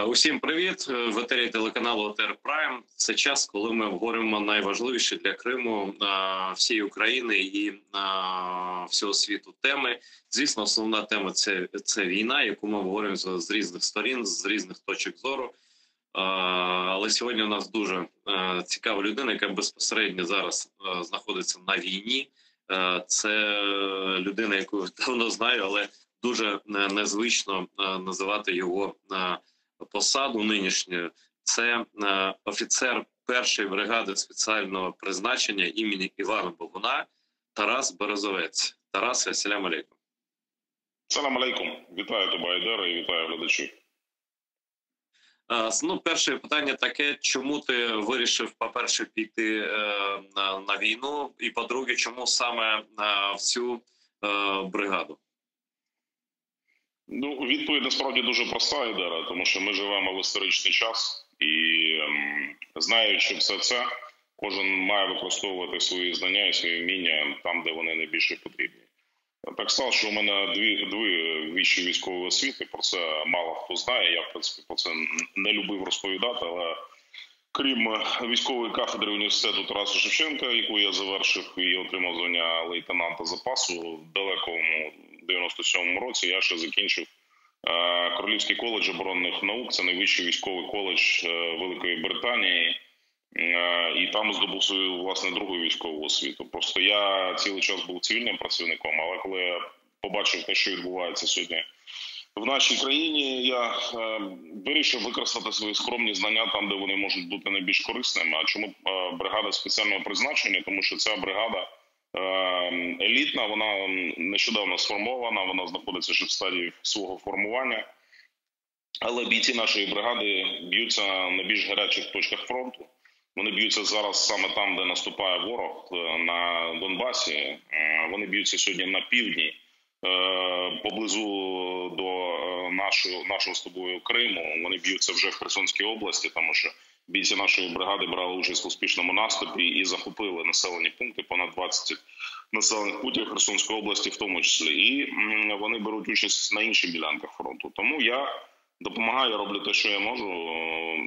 Усім привіт! В етері телеканалу ОТР Прайм. Це час, коли ми обговорюємо найважливіші для Криму, всієї України і всього світу теми. Звісно, основна тема це війна, яку ми обговорюємо з різних сторін, з різних точок зору. Але сьогодні у нас дуже цікава людина, яка безпосередньо зараз знаходиться на війні. Це людина, яку я давно знаю, але дуже незвично називати його посаду нинішньою. Це офіцер першої бригади спеціального призначення імені Івана Богуна Тарас Березовець. Тарас, ассаляму алейкум. Салам алейкум. Вітаю тебе, Айдера, і вітаю глядачів. Перше питання таке: чому ти вирішив, по-перше, піти на війну, і по-друге, чому саме в цю бригаду? Відповідь насправді дуже проста, Айдера, тому що ми живемо в історичний час і, знаючи все це, кожен має використовувати свої знання і свої вміння там, де вони найбільше потрібні. Так стало, що у мене дві вищі військові освіти, про це мало хто знає, я, в принципі, про це не любив розповідати, але крім військової кафедри університету Тараса Шевченка, яку я завершив і отримав звання лейтенанта запасу в далекому 97-му році, я ще закінчив Королівський коледж оборонних наук, це найвищий військовий коледж Великої Британії, і там здобув свою, власне, другу військову освіту. Просто я цілий час був цивільним працівником, але коли я побачив те, що відбувається сьогодні в нашій країні, я вирішив використати свої скромні знання там, де вони можуть бути найбільш корисними. А чому бригада спеціального призначення? Тому що ця бригада елітна, вона нещодавно сформована, вона знаходиться ще в стадії свого формування. Але бійці нашої бригади б'ються на більш гарячих точках фронту. Вони б'ються зараз саме там, де наступає ворог, на Донбасі. Вони б'ються сьогодні на півдні, поблизу до нашого з тобою Криму. Вони б'ються вже в Херсонській області, тому що бійці нашої бригади брали участь в успішному наступі і захопили населені пункти, понад 20 населених пунктів Херсонської області в тому числі. І вони беруть участь на інших ділянках фронту. Тому я допомагаю, роблю те, що я можу,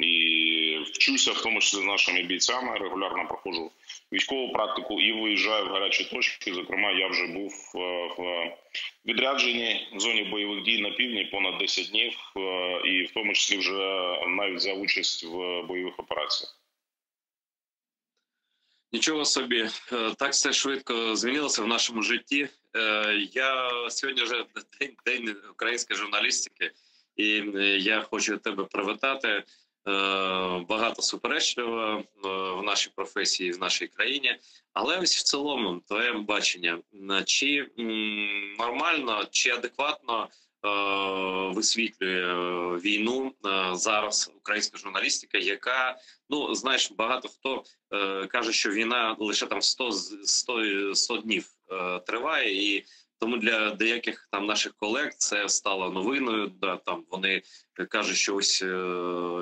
і вчуся, в тому числі з нашими бійцями, регулярно проходжу військову практику і виїжджаю в гарячі точки. Зокрема, я вже був в відрядженні в зоні бойових дій на півдні понад 10 днів, і в тому числі вже навіть взяв участь в бойових операціях. Нічого собі, так все швидко змінилося в нашому житті. Я сьогодні вже день української журналістики, і я хочу тебе привітати. Багато суперечливо в нашій професії, в нашій країні. Але ось в цілому, твоє бачення, чи нормально, чи адекватно висвітлює війну зараз українська журналістика, яка, знаєш, багато хто каже, що війна лише там 100 днів триває, і тому для деяких там наших колег це стало новиною. Да, там вони кажуть, що ось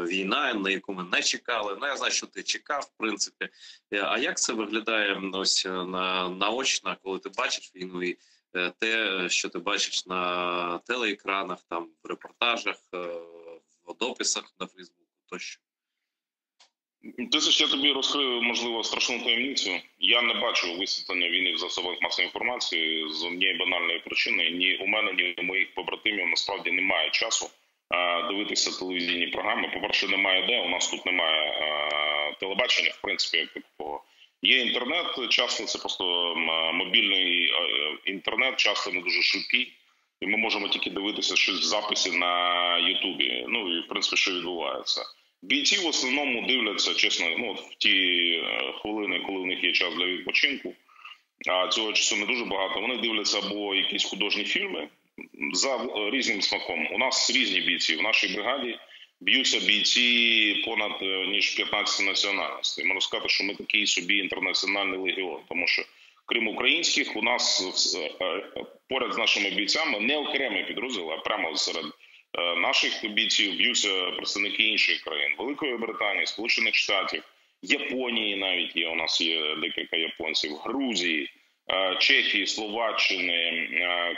війна, на яку ми не чекали. Я знаю, що ти чекав, в принципі. А як це виглядає ось наочно, коли ти бачиш війну і те, що ти бачиш на телеекранах, там в репортажах, в дописах на Фейсбуку тощо? Ти знаєш, я тобі розкрию, можливо, страшну таємницю. Я не бачу висвітлення війни в засобах масової інформації з однієї банальної причини. Ні у мене, ні у моїх побратимів насправді немає часу дивитися телевізійні програми. По-перше, немає де, у нас тут немає телебачення, в принципі, як такого. Є інтернет, часто це просто мобільний інтернет, часто не дуже швидкий. І ми можемо тільки дивитися щось в записі на Ютубі. І, в принципі, що відбувається. Бійці в основному дивляться, чесно, в ті хвилини, коли в них є час для відпочинку, а цього часу не дуже багато, вони дивляться або якісь художні фільми за різним смаком. У нас різні бійці. В нашій бригаді б'ються бійці понад ніж 15 національностей. Можна сказати, що ми такий собі інтернаціональний легіон, тому що крім українських, у нас поряд з нашими бійцями не окремі підрозділи, а прямо серед наших бійців б'ються представники інших країн. Великої Британії, Сполучених Штатів, Японії навіть є, у нас є декілька японців, Грузії, Чехії, Словаччини,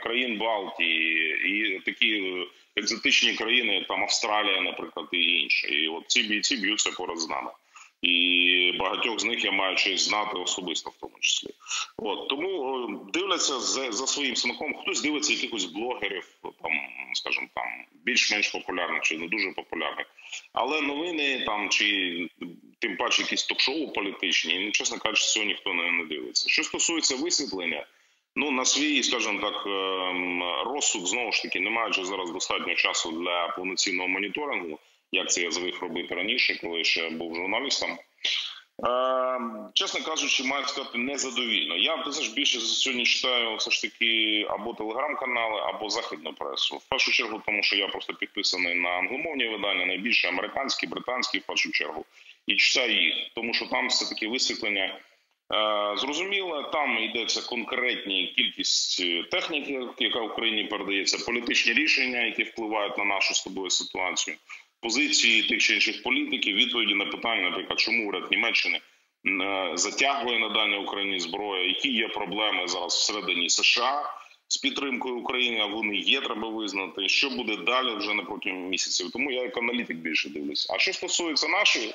країн Балтії і такі екзотичні країни, там Австралія, наприклад, і інші. І от ці бійці б'ються поряд з нами. І багатьох з них я маю честь знати особисто, в тому числі. От тому дивляться за своїм смаком. Хтось дивиться якихось блогерів, там, скажімо, там більш-менш популярних чи не дуже популярних. Але новини там чи тим паче якісь ток-шоу політичні, чесно кажучи, цього ніхто не дивиться. Що стосується висвітлення, ну на свій, скажімо так, розсуд, знову ж таки, не маючи зараз достатньо часу для повноцінного моніторингу, як це я звик робити раніше, коли ще був журналістом. Чесно кажучи, маю сказати, незадовільно. Я, ти знаєш, більше сьогодні читаю все ж таки або телеграм-канали, або західну пресу. В першу чергу, тому що я просто підписаний на англомовні видання, найбільше американські, британські, в першу чергу. І читаю їх, тому що там все-таки висвітлення зрозуміло, там йдеться конкретні кількість техніки, яка в Україні передається, політичні рішення, які впливають на нашу з тобою ситуацію, позиції тих чи інших політиків, відповіді на питання, наприклад, чому уряд Німеччини затягує надання Україні зброї, які є проблеми зараз всередині США з підтримкою України, а вони є, треба визнати, що буде далі вже на протягом місяців. Тому я як аналітик більше дивлюся. А що стосується нашої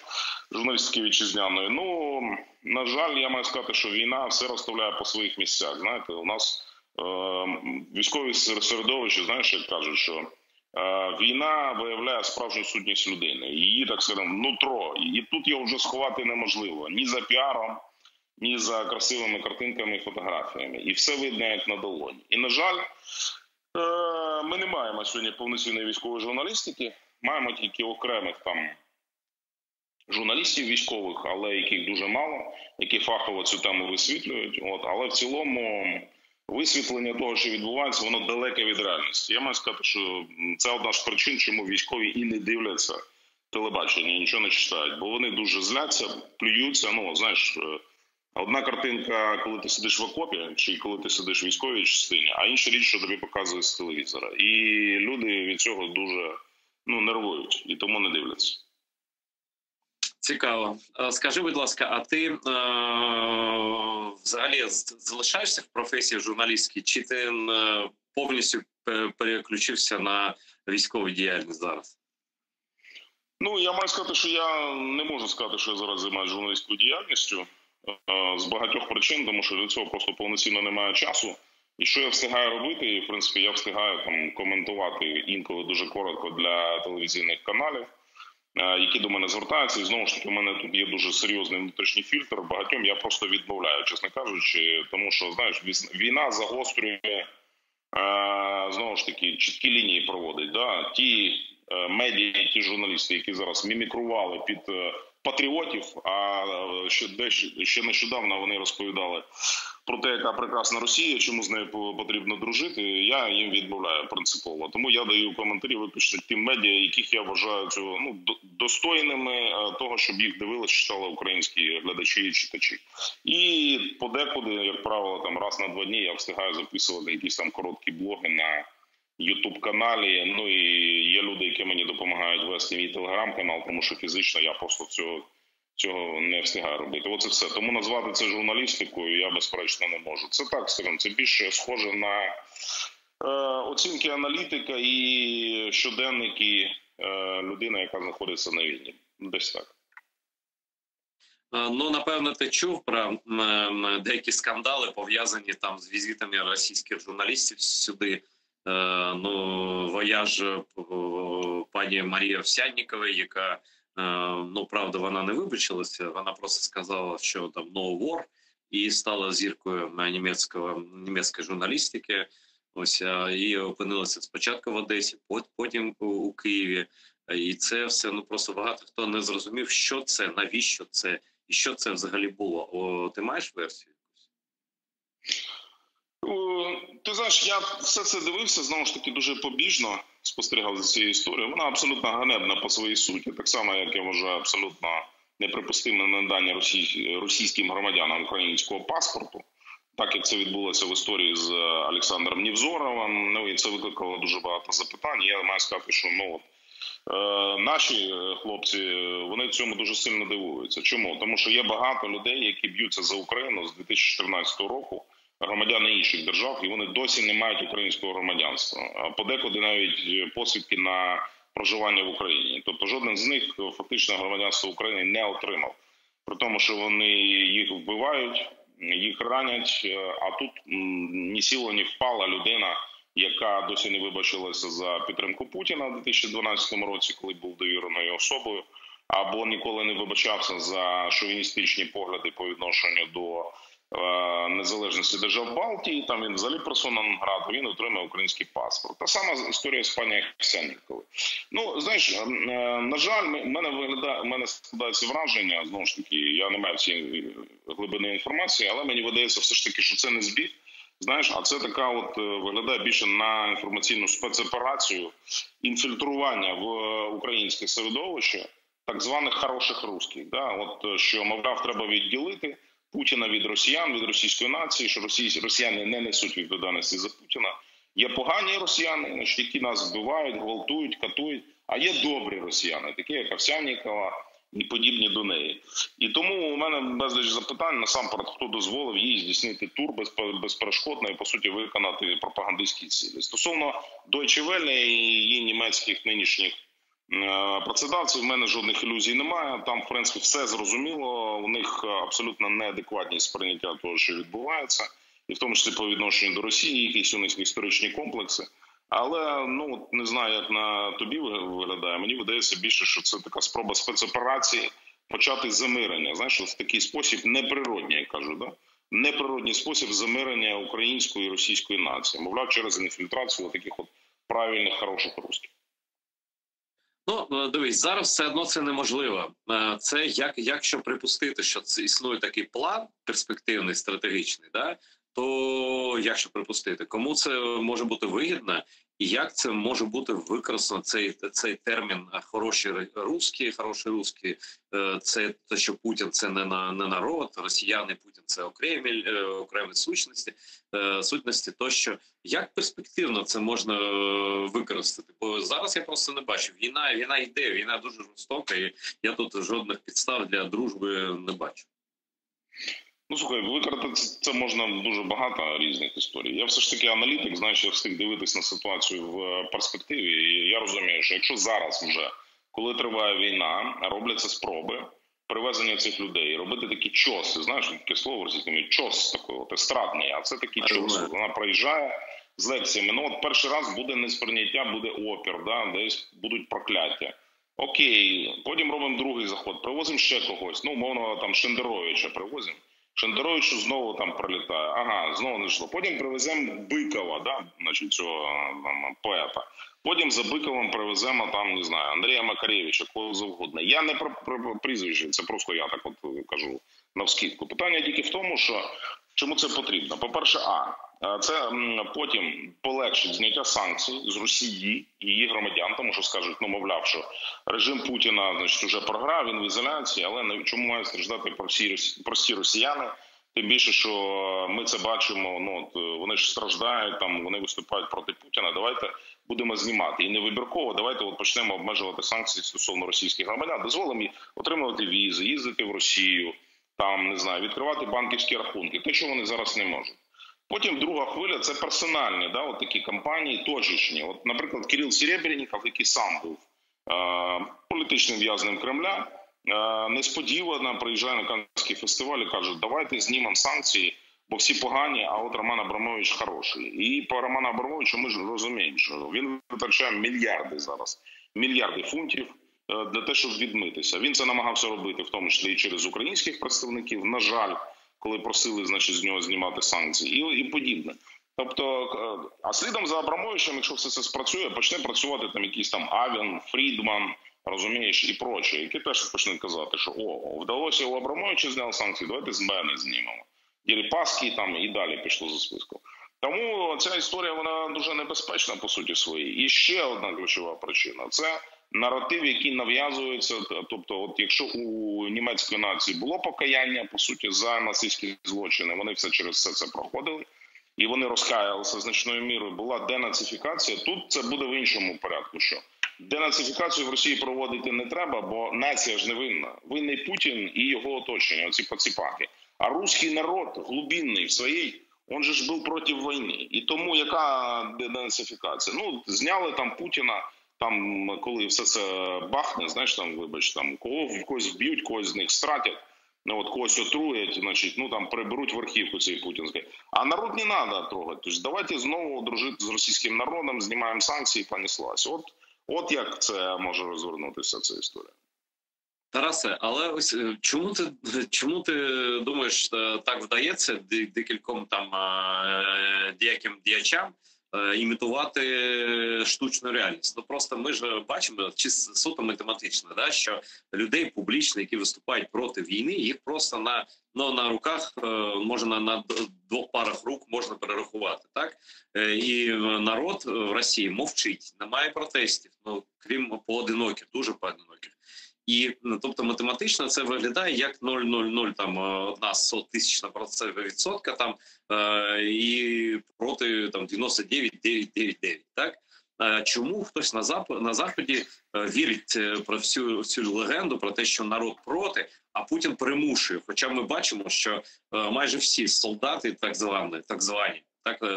журналістики вітчизняної, ну, на жаль, я маю сказати, що війна все розставляє по своїх місцях. Знаєте, у нас військові середовища, знаєш, як кажуть, що війна виявляє справжню сутність людини, її, так скажемо, нутро. І тут його вже сховати неможливо ні за піаром, ні за красивими картинками і фотографіями. І все видно як на долоні. І, на жаль, ми не маємо сьогодні повноцінної військової журналістики, маємо тільки окремих там журналістів військових, але яких дуже мало, які фахово цю тему висвітлюють. Але в цілому висвітлення того, що відбувається, воно далеке від реальності. Я маю сказати, що це одна з причин, чому військові і не дивляться телебачення, нічого не читають. Бо вони дуже зляться, плюються. Ну, знаєш, одна картинка, коли ти сидиш в окопі, чи коли ти сидиш в військовій частині, а інша річ, що тобі показують з телевізора. І люди від цього дуже нервують, і тому не дивляться. Цікаво. Скажи, будь ласка, а ти взагалі залишаєшся в професії журналістській, чи ти повністю переключився на військову діяльність зараз? Ну, я маю сказати, що я не можу сказати, що я зараз займаюся журналістською діяльністю з багатьох причин, тому що для цього просто повноцінно немає часу. І що я встигаю робити, і, в принципі, я встигаю там коментувати інколи дуже коротко для телевізійних каналів, які до мене звертаються. І знову ж таки, у мене тут є дуже серйозний внутрішній фільтр. Багатьом я просто відмовляю, чесно кажучи, тому що, знаєш, війна загострює, знову ж таки, чіткі лінії проводить. Да? Ті медіа, ті журналісти, які зараз мімікрували під патріотів, а ще нещодавно вони розповідали про те, яка прекрасна Росія, чому з нею потрібно дружити, я їм відмовляю принципово. Тому я даю коментарі виключно тим медіа, яких я вважаю достойними того, щоб їх дивилися, читали українські глядачі і читачі. І подекуди, як правило, там раз на 2 дні я встигаю записувати якісь там короткі блоги на YouTube-каналі. Ну і є люди, які мені допомагають вести мій телеграм-канал, тому що фізично я просто цього не встигаю робити. Оце все. Тому назвати це журналістикою я, безперечно, не можу. Це так, скажімо, це більше схоже на оцінки аналітика і щоденники людини, яка знаходиться на війні. Десь так. Ну, напевно, ти чув про деякі скандали, пов'язані там з візитами російських журналістів сюди. Вояж пані Марії Овсянникової, яка, правда, вона не вибачилася, вона просто сказала, що там no war, і стала зіркою німецької журналістики. Ось, і опинилася спочатку в Одесі, потім у Києві. І це все, просто багато хто не зрозумів, що це, навіщо це, і що це взагалі було. Ти маєш версію? Ти знаєш, я все це дивився, знову ж таки, дуже побіжно спостерігав за цією історією. Вона абсолютно ганебна по своїй суті, так само, як я вважаю, абсолютно неприпустиме надання російським громадянам українського паспорту, так як це відбулося в історії з Олександром Невзоровим. І це викликало дуже багато запитань. Я маю сказати, що наші хлопці, вони цьому дуже сильно дивуються. Чому? Тому що є багато людей, які б'ються за Україну з 2014 року, громадяни інших держав, і вони досі не мають українського громадянства. А подекуди навіть посвідки на проживання в Україні. Тобто жоден з них фактично громадянство України не отримав. При тому, що вони їх вбивають, їх ранять, а тут ні сіло, ні впала людина, яка досі не вибачилася за підтримку Путіна у 2012 році, коли був довіреною особою, або ніколи не вибачався за шовіністичні погляди по відношенню до незалежності держав Балтії. Там він взагалі персона нон грата, він отримав український паспорт. Та сама історія з пані Овсянниковою. Ну, знаєш, на жаль, в мене складається враження, знову ж таки, я не маю цієї глибини інформації, але мені видається все ж таки, що це не збіг. Знаєш, а це така от виглядає більше на інформаційну спецоперацію, інфільтрування в українське середовище так званих хороших русських. Да? От, що, мовляв, треба відділити Путіна від росіян, від російської нації, що росіяни не несуть відповідальності за Путіна. Є погані росіяни, значить, які нас вбивають, гвалтують, катують, а є добрі росіяни, такі як Овсянникова і подібні до неї. І тому у мене безліч запитань, насамперед, хто дозволив їй здійснити тур безперешкодно і, по суті, виконати пропагандистські цілі. Стосовно Deutsche Welle і її німецьких нинішніх працедавців, в мене жодних ілюзій немає. Там, в принципі, все зрозуміло. У них абсолютно неадекватні сприйняття того, що відбувається. І в тому числі по відношенню до Росії, якісь у них історичні комплекси. Але, ну, не знаю, як на тобі виглядає. Мені видається більше, що це така спроба спецоперації почати замирення. Знаєш, в такий спосіб неприродній, я кажу, да? Неприродній спосіб замирення української і російської нації. Мовляв, через інфільтрацію таких от правильних, хороших русських. Ну, дивись, зараз все одно це неможливо. Це якщо припустити, що це існує такий план перспективний, стратегічний, да, то якщо припустити, кому це може бути вигідно і як це може бути використано цей термін «хороші русські», це те, що Путін – це не народ, росіяни, Путін – це окремі сутності, тощо. Як перспективно це можна використати? Бо зараз я просто не бачу. Війна йде, війна дуже жорстока, і я тут жодних підстав для дружби не бачу. Ну, слухай, використати це можна дуже багато різних історій. Я все ж таки аналітик, знаєш, я встиг дивитись на ситуацію в перспективі. І я розумію, що якщо зараз вже, коли триває війна, робляться спроби привезення цих людей, робити такі чоси, знаєш, таке слово російською, чос такий, от естрадний, а це такі чоси. Вона приїжджає з лекціями, ну от перший раз буде несприйняття, буде опір, да, десь будуть прокляття. Окей, потім робимо другий заход, привозимо ще когось, ну, умовно, там, Шендеровича привозимо. Шендеровичу знову там прилітає, ага, знову не йшло. Потім привеземо Бикова, да, значить, цього там, поета. Потім за Биковим привеземо, там, не знаю, Андрія Макаревича, кого завгодно. Я не про прізвище, це просто я так от кажу навскидку. Питання тільки в тому, що чому це потрібно. По-перше, це потім полегшить зняття санкцій з Росії і її громадян, тому що скажуть, ну, мовляв, що режим Путіна, значить, вже програв, він в ізоляції, але чому мають страждати прості росіяни? Тим більше, що ми це бачимо, ну, вони ж страждають, там, вони виступають проти Путіна, давайте будемо знімати. І не вибірково, давайте от почнемо обмежувати санкції стосовно російських громадян, дозволимо їм отримувати візи, їздити в Росію, там, не знаю, відкривати банківські рахунки, те, що вони зараз не можуть. Потім друга хвиля – це персональні, да, от такі кампанії, точечні. От, наприклад, Кирил Серебренников, який сам був політичним в'язнем Кремля, несподівано приїжджає на Каннський фестиваль і каже, давайте знімемо санкції, бо всі погані, а от Роман Абрамович хороший. І по Роману Абрамовичу ми ж розуміємо, що він витрачає мільярди зараз, мільярди фунтів для того, щоб відмитися. Він це намагався робити, в тому числі і через українських представників, на жаль, коли просили, значить, з нього знімати санкції і подібне. Тобто, а слідом за Абрамовичем, якщо все це спрацює, почне працювати там якийсь там Авен, Фрідман, розумієш, і прочі, які теж почнуть казати, що вдалося у Абрамовича зняти санкції, давайте з мене знімемо. Дерипаски там і далі пішло за списком. Тому ця історія, вона дуже небезпечна по суті своїй. І ще одна ключова причина – це наратив, який нав'язується. Тобто, от якщо у німецької нації було покаяння, по суті, за нацистські злочини, вони все через все це проходили, і вони розкаялися значною мірою, була денацифікація, тут це буде в іншому порядку, що денацифікацію в Росії проводити не треба, бо нація ж не винна. Винний Путін і його оточення, оці поціпаки. А русський народ глибинний в своїй Он же ж був проти війни. І тому яка денацифікація? Ну, зняли там Путіна, там, коли все це бахне, знаєш, там, вибач, там, когось вб'ють, когось з них стратять, ну, от когось отруять, значить, ну, там, приберуть верхівку цієї путінської. А народ не треба трогати. Тобто, давайте знову дружити з російським народом, знімаємо санкції, понеслась. От як це може розвернутися, ця історія. Тарасе, але ось чому ти думаєш, так вдається декільком там деяким діячам імітувати штучну реальність? Ну просто ми ж бачимо суто математично, да, що людей публічно, які виступають проти війни, їх просто на руках, може на двох парах рук можна перерахувати, так? І народ в Росії мовчить, немає протестів, ну крім поодиноких, дуже поодиноких. І, тобто, математично це виглядає як 0,00 там 0,01% там і проти там 99,999, так? Чому хтось на Заході вірить про всю цю легенду про те, що народ проти, а Путін примушує? Хоча ми бачимо, що майже всі солдати так звані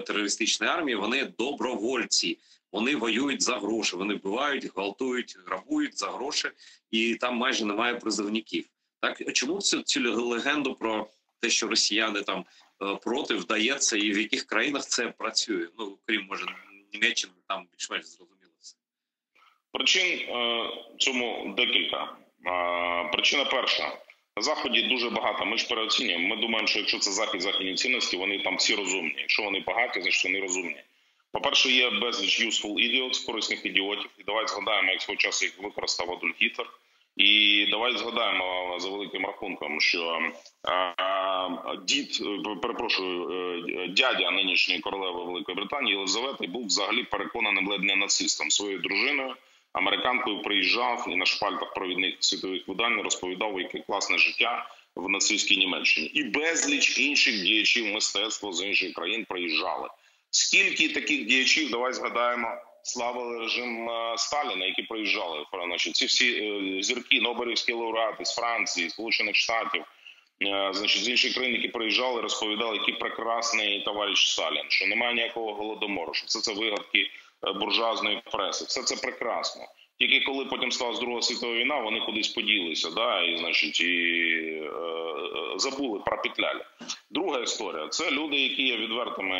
терористичної армії, вони добровольці. Вони воюють за гроші, вони вбивають, гвалтують, грабують за гроші, і там майже немає призовників. Так чому цю легенду про те, що росіяни там проти, вдається, і в яких країнах це працює? Ну, крім, може, Німеччини, там більш-менш зрозуміло все. Причин цьому декілька. Причина перша. На Заході дуже багато, ми ж переоцінюємо. Ми думаємо, що якщо це Захід, західні цінності, вони там всі розумні. Якщо вони багаті, значить вони розумні. По-перше, є безліч useful idiots, корисних ідіотів. І давайте згадаємо, як свого часу їх використав Адольф Гітлер. І давайте згадаємо за великим рахунком, що дядя нинішньої королеви Великої Британії Єлизавети був взагалі переконаним ледь не нацистом. Своєю дружиною, американкою, приїжджав і на шпальтах провідних світових видань розповідав, яке класне життя в нацистській Німеччині. І безліч інших діячів мистецтва з інших країн приїжджали. Скільки таких діячів, давай згадаємо, славили режим Сталіна, які приїжджали. Значить, ці всі зірки, Нобелівські лауреати з Франції, Сполучених Штатів, значить, з інших країн, які приїжджали, розповідали, який прекрасний товариш Сталін, що немає ніякого голодомору, що все це вигадки буржуазної преси. Все це прекрасно. Тільки коли потім сталася Друга світова війна, вони кудись поділися, да, і, значить, забули про петляля. Друга історія – це люди, які є відвертими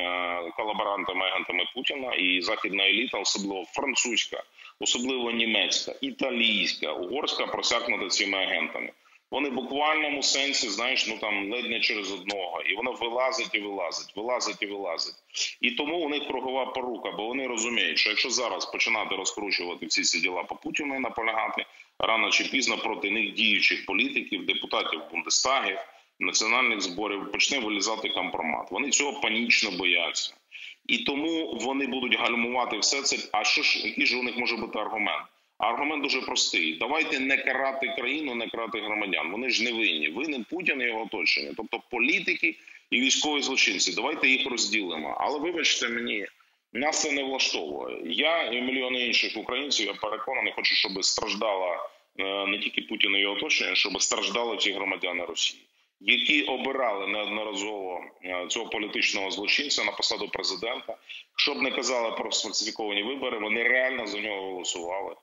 колаборантами, агентами Путіна, і західна еліта, особливо французька, особливо німецька, італійська, угорська, просякнута цими агентами. Вони в буквальному сенсі, знаєш, ну там ледь не через одного. І воно вилазить і вилазить, вилазить і вилазить. І тому у них кругова порука, бо вони розуміють, що якщо зараз починати розкручувати всі ці діла по Путіну і наполягати, рано чи пізно проти них діючих політиків, депутатів Бундестагів, національних зборів почне вилізати компромат. Вони цього панічно бояться. І тому вони будуть гальмувати все це. А що ж, який ж у них може бути аргумент? Аргумент дуже простий. Давайте не карати країну, не карати громадян. Вони ж не винні. Винен Путін і його оточення. Тобто політики і військові злочинці. Давайте їх розділимо. Але вибачте мені, нас це не влаштовує. Я і мільйони інших українців, я переконаний, хочу, щоб страждала не тільки Путін і його оточення, щоб страждали ці громадяни Росії, які обирали неодноразово цього політичного злочинця на посаду президента. Щоб не казали про сфальсифіковані вибори, вони реально за нього голосували.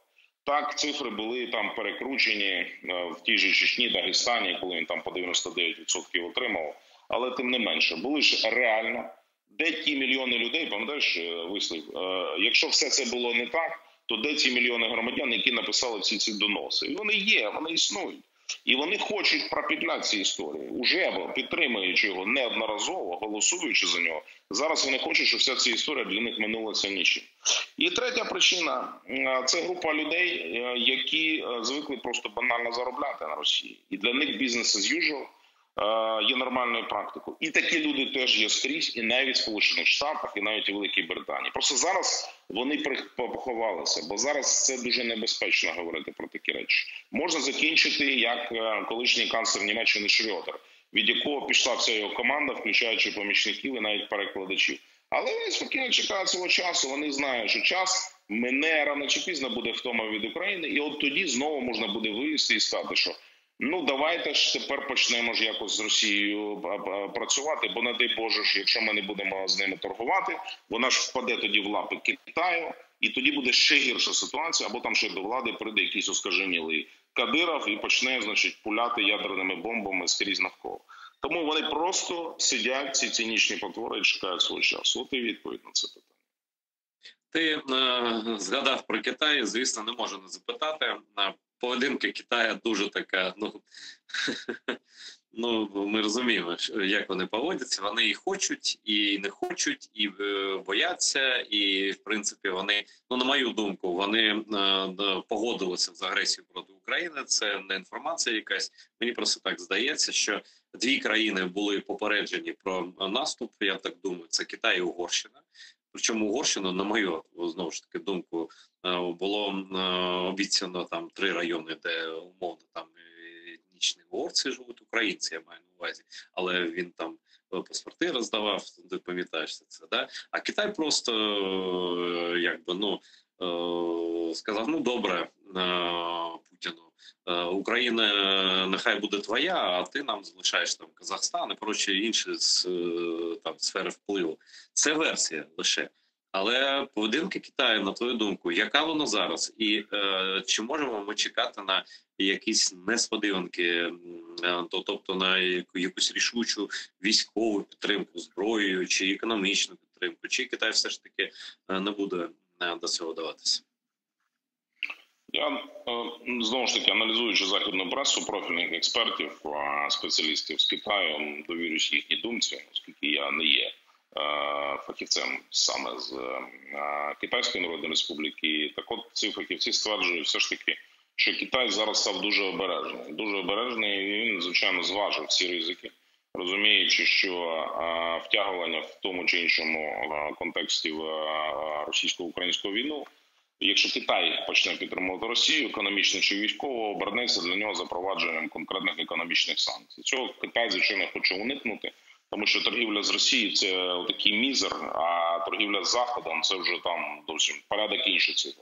Так, цифри були там перекручені в тій же Чечні, Дагестані, коли він там по 99% отримав. Але тим не менше, були ж реально, де ті мільйони людей, пам'ятаєш вислів, якщо все це було не так, то де ці мільйони громадян, які написали всі ці доноси? І вони є, вони існують. І вони хочуть пропетляти ці історії. Уже підтримуючи його неодноразово, голосуючи за нього. Зараз вони хочуть, щоб вся ця історія для них минулася нічим. І третя причина – це група людей, які звикли просто банально заробляти на Росії. І для них бізнес as usual є нормальною практикою. І такі люди теж є скрізь, і навіть в Сполучених Штатах, і навіть у Великій Британії. Просто зараз вони поховалися, бо зараз це дуже небезпечно говорити про такі речі. Можна закінчити, як колишній канцлер Німеччини Шрёдер, від якого пішла вся його команда, включаючи помічників і навіть перекладачів. Але вони спокійно чекають свого часу, вони знають, що час мине, рано чи пізно буде втома від України, і от тоді знову можна буде вивести і сказати, що ну давайте ж тепер почнемо ж якось з Росією працювати, бо не дай Боже ж, якщо ми не будемо з ними торгувати, вона ж впаде тоді в лапи Китаю, і тоді буде ще гірша ситуація, або там ще до влади прийде якийсь оскаженілий Кадиров і почне, значить, пуляти ядерними бомбами скрізь навколо. Тому вони просто сидять, ці цинічні потвори, і чекають свого часу. От і відповідь на це питання. Ти згадав про Китай, звісно, не можу не запитати. Поведінка Китаю дуже така, ну, ми розуміємо, як вони поводяться. Вони і хочуть, і не хочуть, і бояться, і, в принципі, вони, ну, на мою думку, вони погодилися з агресією проти України. Це не інформація якась. Мені просто так здається, що дві країни були попереджені про наступ, я так думаю, це Китай і Угорщина. Причому Угорщину, на мою, знову ж таки, думку, було обіцяно там 3 райони, де умовно там етнічні угорці живуть, українці, я маю на увазі, але він там паспорти роздавав, ти пам'ятаєш це, да? А Китай просто, якби, ну, сказав, ну, добре, Путіну, Україна нехай буде твоя, а ти нам залишаєш там Казахстан і прочі інші там сфери впливу. Це версія лише. Але поведінка Китаю, на твою думку, яка вона зараз? І чи можемо ми чекати на якісь несподіванки, тобто на якусь рішучу військову підтримку зброєю, чи економічну підтримку, чи Китай все ж таки не буде до цього даватися? Я, знову ж таки, аналізуючи західну пресу, профільних експертів, спеціалістів з Китаю, довірюсь їхній думці, оскільки я не є фахівцем саме з Китайської Народної Республіки. Так от, ці фахівці стверджують все ж таки, що Китай зараз став дуже обережний. Дуже обережний, і він, звичайно, зважив всі ризики, розуміючи, що втягування в тому чи іншому контексті в російсько-українську війну, якщо Китай почне підтримувати Росію, економічно чи військово, обернеться для нього запровадженням конкретних економічних санкцій. Цього Китай, звичайно, хоче уникнути, тому що торгівля з Росією – це такий мізер, а торгівля з Заходом – це вже там зовсім порядок інший цифр.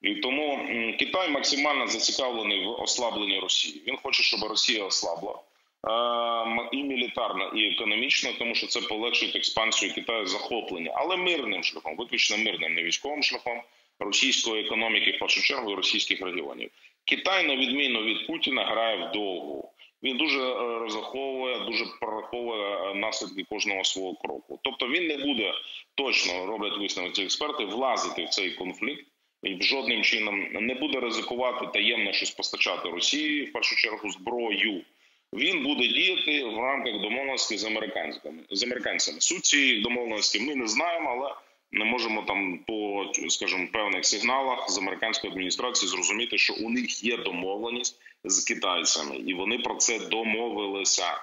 І тому Китай максимально зацікавлений в ослабленні Росії. Він хоче, щоб Росія ослабла і мілітарно, і економічно, тому що це полегшить експансію Китаю, захоплення, але мирним шляхом, виключно мирним, не військовим шляхом, російської економіки, в першу чергу, і російських регіонів. Китай, на відміну від Путіна, грає вдовгу. Він дуже розраховує, дуже прораховує наслідки кожного свого кроку. Тобто він не буде, точно роблять висновки ці експерти, влазити в цей конфлікт і жодним чином не буде ризикувати таємно щось постачати Росії, в першу чергу зброю. Він буде діяти в рамках домовленості з американцями. Суть цієї домовленості ми не знаємо, але не можемо там по, скажімо, певних сигналах з американської адміністрації зрозуміти, що у них є домовленість з китайцями, і вони про це домовилися.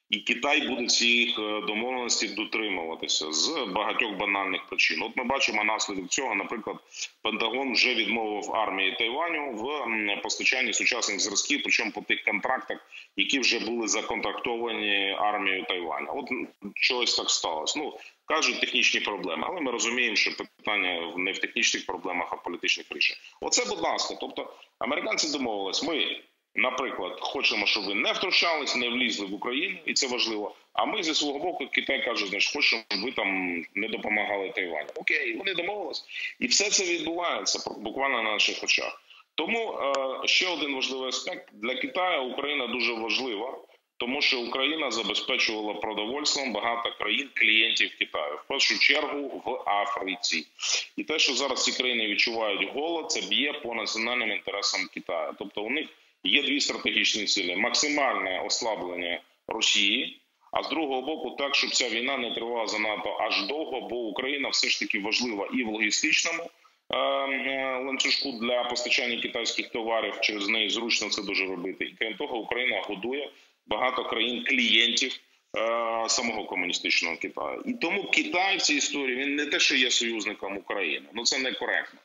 І Китай буде цих домовленостей дотримуватися з багатьох банальних причин. От ми бачимо наслідок цього, наприклад, Пентагон вже відмовив армії Тайваню в постачанні сучасних зразків, причому по тих контрактах, які вже були законтрактовані армією Тайваню. От щось так сталося. Ну, кажуть, технічні проблеми, але ми розуміємо, що питання не в технічних проблемах, а в політичних рішеннях. Оце, будь ласка, тобто американці домовились, ми, наприклад, хочемо, щоб ви не втручались, не влізли в Україну, і це важливо. А ми зі свого боку, Китай каже, значить, хочемо, щоб ви там не допомагали Тайваню. Окей, вони домовились. І все це відбувається буквально на наших очах. Тому ще один важливий аспект. Для Китаю Україна дуже важлива, тому що Україна забезпечувала продовольством багато країн-клієнтів Китаю. В першу чергу в Африці. І те, що зараз ці країни відчувають голод, це б'є по національним інтересам Китаю. Тобто у них є дві стратегічні цілі. Максимальне ослаблення Росії, а з другого боку так, щоб ця війна не тривала занадто аж довго, бо Україна все ж таки важлива і в логістичному ланцюжку для постачання китайських товарів, через неї зручно це дуже робити. І крім того, Україна годує багато країн-клієнтів самого комуністичного Китаю. І тому Китай в цій історії, він не те, що є союзником України. Ну це некоректно.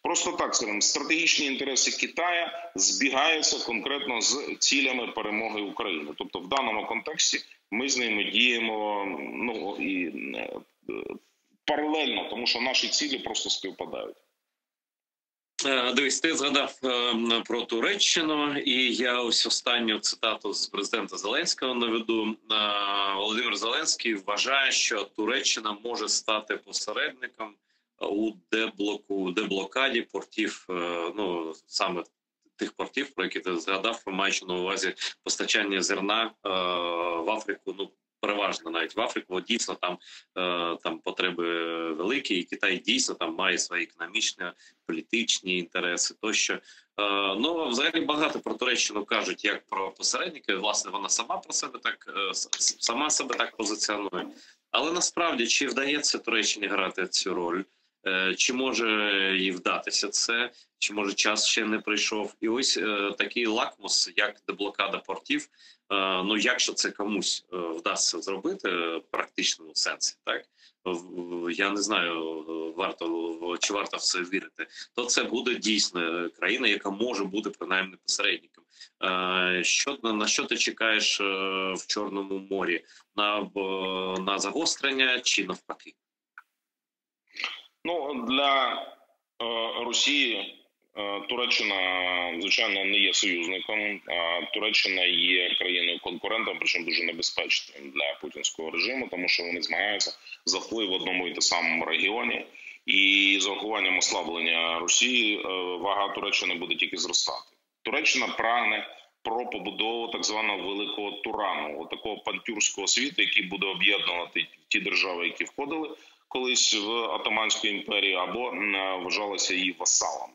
Просто так скажемо, стратегічні інтереси Китаю збігаються конкретно з цілями перемоги України. Тобто в даному контексті ми з ними діємо паралельно, тому що наші цілі просто співпадають. Дивись, ти згадав про Туреччину, і я ось останню цитату з президента Зеленського наведу. Володимир Зеленський вважає, що Туреччина може стати посередником у деблокаді портів, ну саме тих портів, про які ти згадав, маючи на увазі постачання зерна в Африку, ну переважно навіть в Африку, бо дійсно там потреби великі, і Китай дійсно там має свої економічні, політичні інтереси тощо. Ну, взагалі багато про Туреччину кажуть як про посередників. Власне, вона сама себе так позиціонує. Але насправді, чи вдається Туреччині грати цю роль? Чи може їй вдатися це, чи може час ще не прийшов. І ось такий лакмус, як деблокада портів, ну якщо це комусь вдасться зробити в практичному сенсі, так? Я не знаю, чи варто в це вірити, то це буде дійсно країна, яка може бути принаймні посередником. На що ти чекаєш в Чорному морі? На загострення чи навпаки? Ну, для Росії Туреччина, звичайно, не є союзником. Туреччина є країною-конкурентом, причому дуже небезпечним для путінського режиму, тому що вони змагаються за вплив в одному і те самому регіоні. І з урахуванням ослаблення Росії вага Туреччини буде тільки зростати. Туреччина прагне про побудову так званого великого Турану, такого пантюрського світу, який буде об'єднувати ті держави, які входили колись в Отоманську імперію або вважалися її васалами.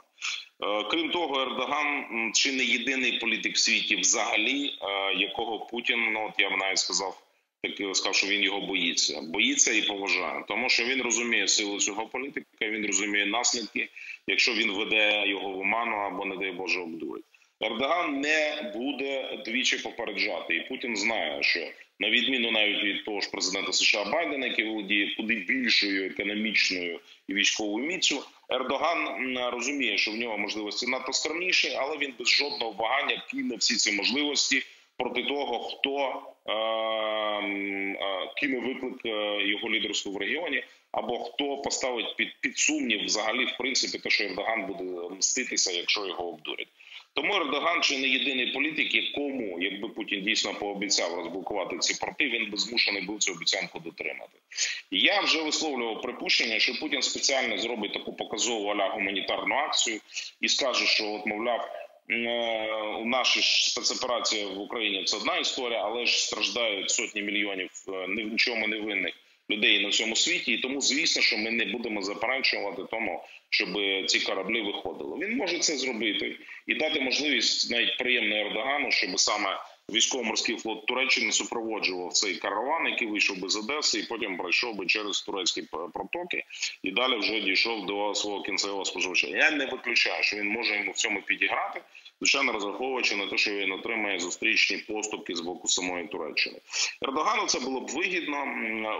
Крім того, Ердоган чи не єдиний політик в світі взагалі, якого Путін, ну от я б навіть сказав, що він його боїться і поважає, тому що він розуміє силу цього політика, він розуміє наслідки, якщо він веде його в оману або, не дай Боже, обдурить. Ердоган не буде двічі попереджати, і Путін знає, що на відміну навіть від того ж президента США Байдена, який володіє куди більшою економічною і військовою міцю, Ердоган розуміє, що в нього можливості надто скромніші, але він без жодного вагання кине всі ці можливості проти того, хто кине виклик його лідерству в регіоні, або хто поставить під сумнів взагалі, в принципі, те, що Ердоган буде мститися, якщо його обдурять. Тому Ердоган чи не єдиний політик, якому, якби Путін дійсно пообіцяв розблокувати ці порти, він би змушений був цю обіцянку дотримати. Я вже висловлював припущення, що Путін спеціально зробить таку показову а-ля гуманітарну акцію і скаже, що, от, мовляв, у нашій спецоперації в Україні це одна історія, але ж страждають сотні мільйонів ні в чому не винних людей на всьому світі, і тому, звісно, що ми не будемо заперечувати тому, щоб ці кораблі виходили. Він може це зробити і дати можливість навіть приємно Ердогану, щоб саме військово-морський флот Туреччини супроводжував цей караван, який вийшов би з Одеси і потім пройшов би через турецькі протоки і далі вже дійшов до свого кінцевого споживача. Я не виключаю, що він може йому в цьому підіграти, звичайно, розраховуючи на те, що він отримає зустрічні поступки з боку самої Туреччини. Ердогану це було б вигідно,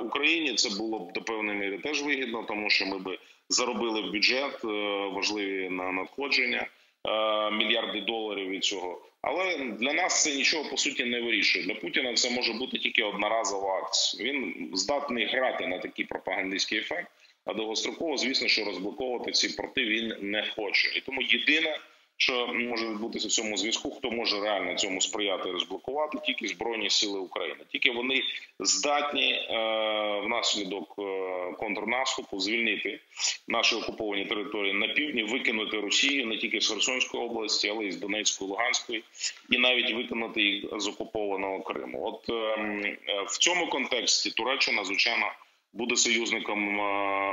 Україні це було б до певної міри теж вигідно, тому що ми б заробили в бюджет важливі надходження, мільярди доларів від цього. Але для нас це нічого, по суті, не вирішує. Для Путіна це може бути тільки одноразова акція. Він здатний грати на такий пропагандистський ефект, а довгостроково, звісно, що розблоковувати ці порти він не хоче. І тому єдине, що може відбутися в цьому зв'язку, хто може реально цьому сприяти і розблокувати, тільки Збройні сили України. Тільки вони здатні внаслідок контрнаступу звільнити наші окуповані території на півдні, викинути Росію не тільки з Херсонської області, але й з Донецької, Луганської, і навіть викинути їх з окупованого Криму. От в цьому контексті Туреччина, звичайно, буде союзником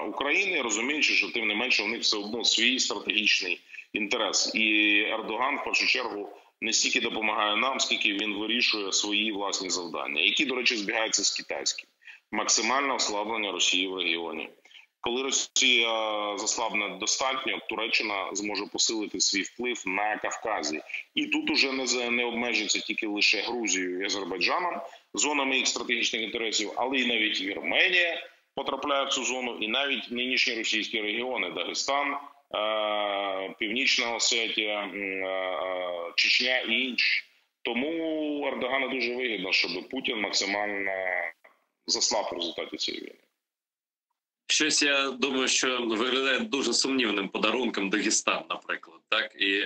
України, розуміючи, що тим не менше у них все одно свій стратегічний інтерес. І Ердоган, в першу чергу, не стільки допомагає нам, скільки він вирішує свої власні завдання, які, до речі, збігаються з китайським. Максимальне ослаблення Росії в регіоні. Коли Росія заслабне достатньо, Туреччина зможе посилити свій вплив на Кавказі. І тут уже не обмежиться тільки лише Грузією і Азербайджаном, зонами їх стратегічних інтересів, але і навіть Вірменія потрапляє в цю зону, і навіть нинішні російські регіони – Дагестан, Північна Осетія, Чечня і інші. Тому Ердогану дуже вигідно, щоб Путін максимально заслаб в результаті цієї війни. щось я думаю, що виглядає дуже сумнівним подарунком Дагестан, наприклад. Так? І,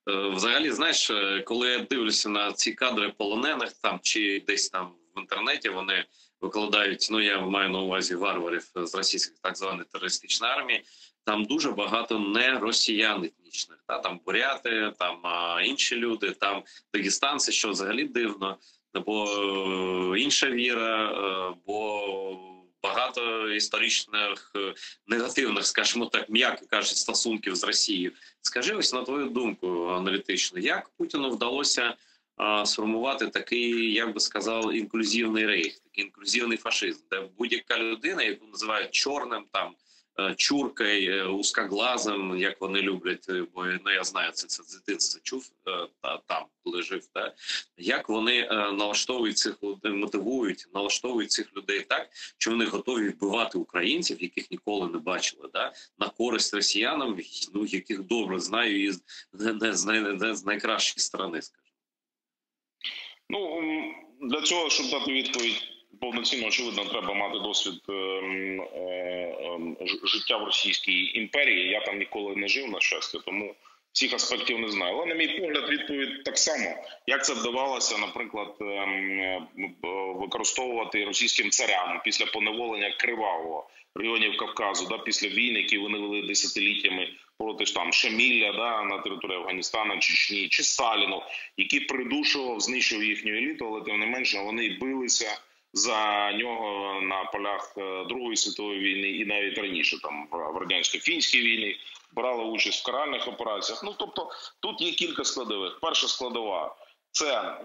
взагалі, знаєш, коли я дивлюся на ці кадри полонених там чи десь там в інтернеті, вони викладають, я маю на увазі варварів з російських так званої терористичної армії, там дуже багато не росіян етнічних. Там буряти, там інші люди, там дагестанці, що взагалі дивно, бо інша віра, бо багато історичних негативних, скажімо так, м'яко кажуть, стосунків з Росією. Скажи ось на твою думку аналітичну, як Путіну вдалося сформувати такий, як би сказав, інклюзивний рейх, такий інклюзивний фашизм, де будь-яка людина, яку називають чорним, там, чуркою, узкоглазим, як вони люблять, бо я знаю, це з дитинства чув там, коли жив, як вони налаштовують цих людей, мотивують, налаштовують цих людей так, що вони готові вбивати українців, яких ніколи не бачили, на користь росіянам, яких добре знаю і з найкращої сторони, скажімо. Для цього, щоб дати відповідь повноцінно, очевидно, треба мати досвід життя в Російській імперії. Я там ніколи не жив, на щастя, тому всіх аспектів не знаю. Але, на мій погляд, відповідь так само. Як це вдавалося, наприклад, використовувати російським царям після поневолення кривавого регіонів Кавказу, після війн, які вони вели десятиліттями проти Шаміля на території Афганістану, Чечні, чи Сталіну, який придушував, знищував їхню еліту, але тим не менше вони билися за нього на полях Другої світової війни і навіть раніше, там в радянсько-фінській війні, брали участь в каральних операціях. Тобто тут є кілька складових. Перша складова – це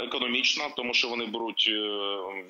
економічна, тому що вони беруть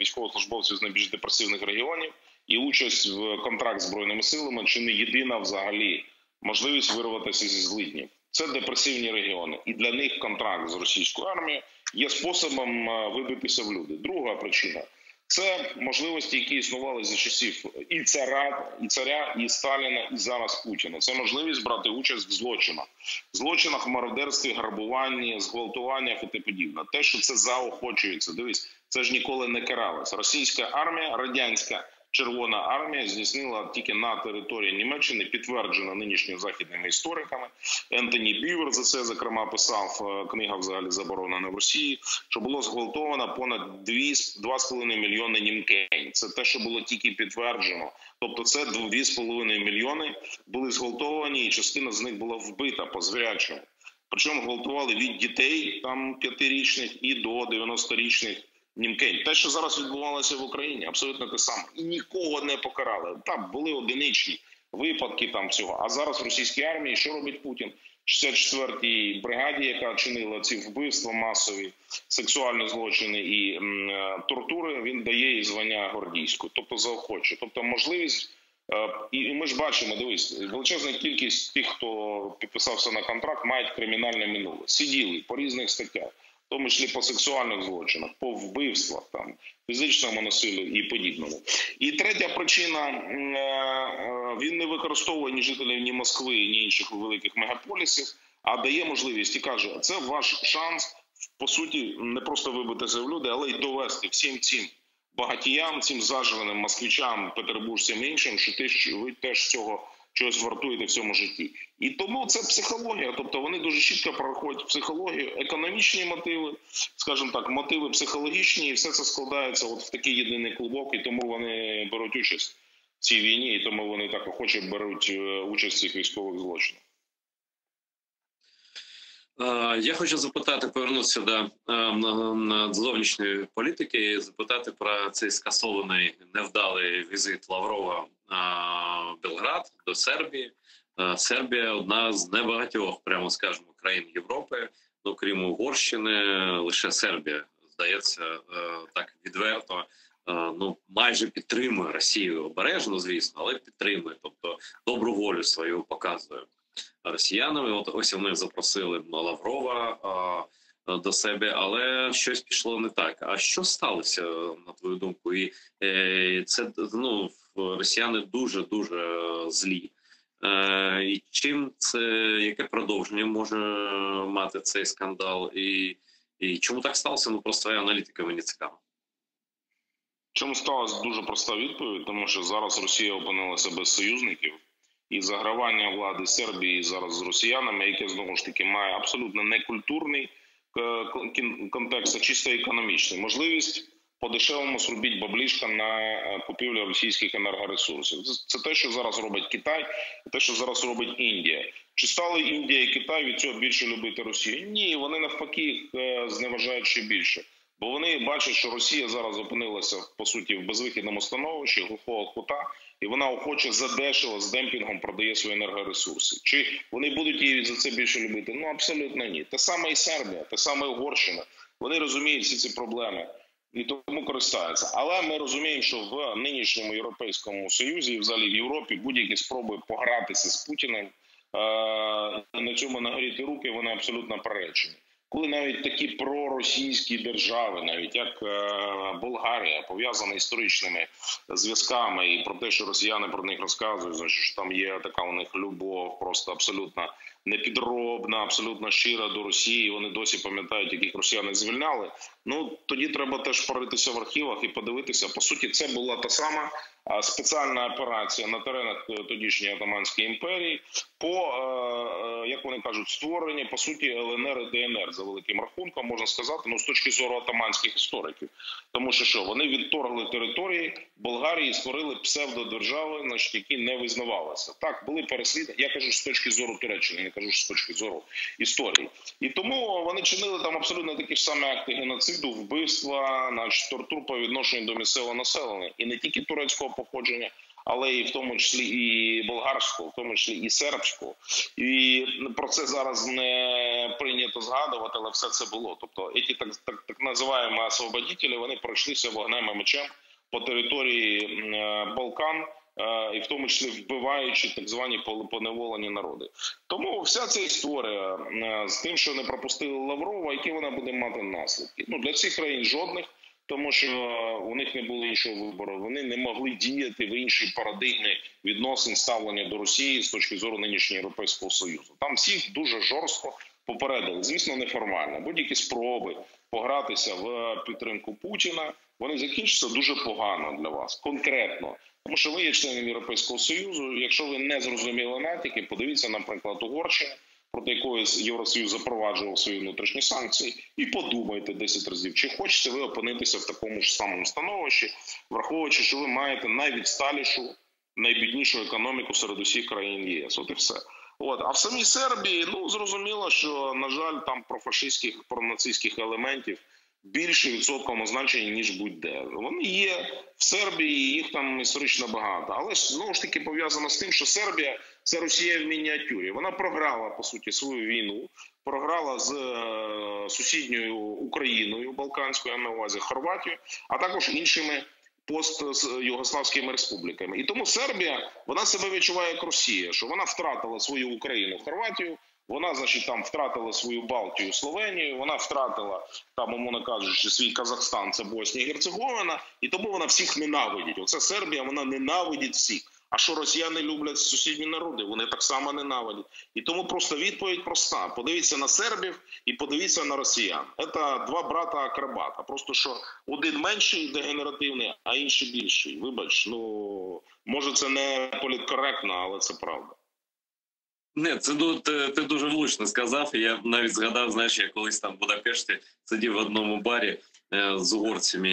військовослужбовців з найбільш депресивних регіонів, і участь в контракт з Збройними силами чи не єдина взагалі можливість вирватися зі злиднів. Це депресивні регіони. І для них контракт з російською армією є способом вибитися в люди. Друга причина – це можливості, які існували за часів і царя, і Сталіна, і зараз Путіна. Це можливість брати участь в злочинах. Злочинах, мародерстві, грабуванні, зґвалтуваннях і те подібне. Те, що це заохочується. Дивись, це ж ніколи не каралось. Російська армія, радянська Червона армія здійснила тільки на території Німеччини, підтверджено нинішніми західними істориками. Ентоні Бівер за це, зокрема, писав, книга взагалі заборонена в Росії, що було зґвалтовано понад 2,5 мільйони німкень. Це те, що було тільки підтверджено. Тобто це 2,5 мільйони були зґвалтовані, і частина з них була вбита по звірячому. Причому гвалтували від дітей, там 5-річних, і до 90-річних німкень. Те, що зараз відбувалося в Україні, абсолютно те саме. І нікого не покарали. Там були одиничні випадки там цього. А зараз в російській армії що робить Путін? 64-й бригаді, яка чинила ці вбивства масові, сексуальні злочини і тортури, він дає їй звання гвардійського, тобто заохочує. Тобто можливість, і ми ж бачимо, дивись, величезна кількість тих, хто підписався на контракт, мають кримінальне минуле. Сиділи по різних статтях. В тому числі по сексуальних злочинах, по вбивствах, там, фізичному насиллю і подібному. І третя причина, він не використовує ні жителів ні Москви, ні інших великих мегаполісів, а дає можливість і каже, це ваш шанс, по суті, не просто вибитися в люди, але й довести всім цим багатіям, цим заживаним москвичам, петербуржцям і іншим, що ви теж цього чогось вартуєте в цьому житті. І тому це психологія, тобто вони дуже чітко прораховують психологію, економічні мотиви, скажімо так, мотиви психологічні, і все це складається от в такий єдиний клубок, і тому вони беруть участь в цій війні, і тому вони так охоче беруть участь в цих військових злочинах. Я хочу запитати, повернутися до зовнішньої політики, запитати про цей скасований невдалий візит Лаврова в Белград до Сербії. Сербія – одна з небагатьох, прямо скажемо, країн Європи, крім Угорщини, лише Сербія, здається, так відверто, майже підтримує Росію обережно, звісно, але підтримує, тобто добру волю свою показує росіянам. Ось вони запросили Лаврова до себе, але щось пішло не так. А що сталося, на твою думку? І це, росіяни дуже-дуже злі. І чим це, яке продовження може мати цей скандал? І чому так сталося? Просто твоя аналітика мені цікава. Чому сталася дуже проста відповідь? Тому що зараз Росія опинилася без союзників, і загравання влади Сербії зараз з росіянами, яке знову ж таки має абсолютно не культурний контекст, а чисто економічний. Можливість по-дешевому зробити баблішка на купівлю російських енергоресурсів. Це те, що зараз робить Китай, те, що зараз робить Індія. Чи стали Індія і Китай від цього більше любити Росію? Ні, вони навпаки зневажають ще більше. Бо вони бачать, що Росія зараз опинилася, по суті, в безвихідному становищі, глухого кута, і вона охоче задешево, з демпінгом продає свої енергоресурси. Чи вони будуть її за це більше любити? Ну, абсолютно ні. Те саме і Сербія, те саме Угорщина. Вони розуміють всі ці проблеми і тому користаються. Але ми розуміємо, що в нинішньому Європейському Союзі і взагалі в Європі будь-які спроби погратися з Путіним, на цьому нагріти руки, вони абсолютно приречені. Коли навіть такі проросійські держави, навіть як Болгарія, пов'язані історичними зв'язками, і про те, що росіяни про них розказують, значить, що там є така у них любов, просто абсолютно непідробна, абсолютно щира до Росії, вони досі пам'ятають, яких росіяни звільняли. Ну, тоді треба теж поритися в архівах і подивитися. По суті, це була та сама спеціальна операція на теренах тодішньої Отоманської імперії по, як вони кажуть, створенні, по суті, ЛНР і ДНР за великим рахунком, можна сказати, ну, з точки зору отоманських істориків. Тому що вони відторгли території Болгарії і створили псевдодержави, значить, які не визнавалися. Так, були переслідування, я кажу з точки зору Туреччини, не кажу з точки зору історії. І тому вони чинили там абсолютно такі ж самі акти геноциду, вбивства, значить, тортур по відношенню до місцевого населення. І не тільки турецького походження, але і в тому числі і болгарського, в тому числі і сербського. І про це зараз не прийнято згадувати, але все це було. Тобто, ці так називаємо освободителі, вони пройшлися вогнем і мечем по території Балкан, і в тому числі вбиваючи так звані поневолені народи. Тому вся ця історія з тим, що не пропустили Лаврова, які вона буде мати наслідки. Ну, для цих країн жодних, тому що у них не було іншого вибору. Вони не могли діяти в іншій парадигмі відносин ставлення до Росії з точки зору нинішнього Європейського Союзу. Там всіх дуже жорстко попередили, звісно, неформально. Будь-які спроби погратися в підтримку Путіна, вони закінчаться дуже погано для вас, конкретно. Тому що ви є членом Європейського Союзу, якщо ви не зрозуміли натяки, подивіться, наприклад, Угорщина, проти якої Євросоюз запроваджував свої внутрішні санкції, і подумайте 10 разів, чи хочете ви опинитися в такому ж самому становищі, враховуючи, що ви маєте найвідсталішу, найбіднішу економіку серед усіх країн ЄС. От і все. А в самій Сербії, ну, зрозуміло, що, на жаль, там профашистських, пронацистських елементів більше відсотковому значенні, ніж будь-де. Вони є в Сербії, їх там історично багато. Але ж, знову ж таки, пов'язано з тим, що Сербія – це Росія в мініатюрі. Вона програла, по суті, свою війну, програла з сусідньою Україною, Балканською, я маю на увазі Хорватію, а також іншими пост-югославськими республіками. І тому Сербія, вона себе відчуває як Росія, що вона втратила свою Україну, Хорватію, вона, значить, там втратила свою Балтію, Словенію, вона втратила, там, умовно кажучи, свій Казахстан, це Боснія і Герцеговина, і тому вона всіх ненавидить. Оце Сербія, вона ненавидить всіх. А що росіяни люблять сусідні народи? Вони так само ненавидять. І тому просто відповідь проста. Подивіться на сербів і подивіться на росіян. Це два брата-акробата. Просто що один менший дегенеративний, а інший більший. Вибач, ну, може це не політкоректно, але це правда. Не, це ти дуже влучно сказав. Я навіть згадав, знаєш, я колись там в Будапешті сидів в одному барі з угорцями.